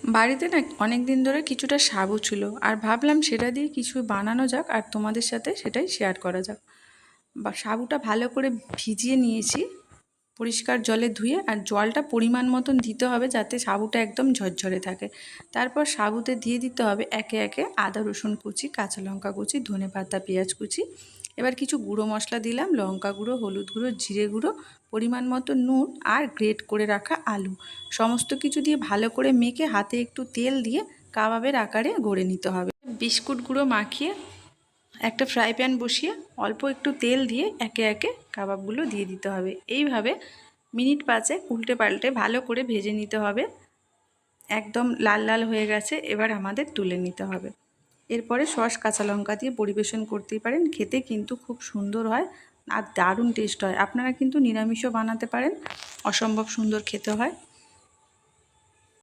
বাড়িতে না অনেক দিন ধরে কিছুটা সাবু ছিল, আর ভাবলাম সেটা দিয়ে কিছু বানানো যাক আর তোমাদের সাথে সেটাই শেয়ার করা যাক। বা সাবুটা ভালো করে ভিজিয়ে নিয়েছি পরিষ্কার জলে ধুয়ে, আর জলটা পরিমাণ মতন দিতে হবে যাতে সাবুটা একদম ঝরঝরে থাকে। তারপর সাবুতে দিয়ে দিতে হবে একে একে আদা রসুন কুচি, কাঁচা লঙ্কা কুচি, ধনেপাতা, পেঁয়াজ কুচি। এবার কিছু গুঁড়ো মশলা দিলাম, লঙ্কা গুঁড়ো, হলুদ গুঁড়ো, জিরে গুঁড়ো, পরিমাণ মতো নুন আর গ্রেট করে রাখা আলু। সমস্ত কিছু দিয়ে ভালো করে মেখে হাতে একটু তেল দিয়ে কাবাবের আকারে গড়ে নিতে হবে। বিস্কুট গুঁড়ো মাখিয়ে একটা ফ্রাই প্যান বসিয়ে অল্প একটু তেল দিয়ে একে একে কাবাবগুলো দিয়ে দিতে হবে। এইভাবে মিনিট 5 উল্টে পাল্টে ভালো করে ভেজে নিতে হবে। একদম লাল লাল হয়ে গেছে, এবার আমাদের তুলে নিতে হবে। এরপরে সস কাঁচা লঙ্কা দিয়ে পরিবেশন করতেই পারেন। খেতে কিন্তু খুব সুন্দর হয় আর দারুণ টেস্ট হয়। আপনারা কিন্তু নিরামিষও বানাতে পারেন, অসম্ভব সুন্দর খেতে হয়।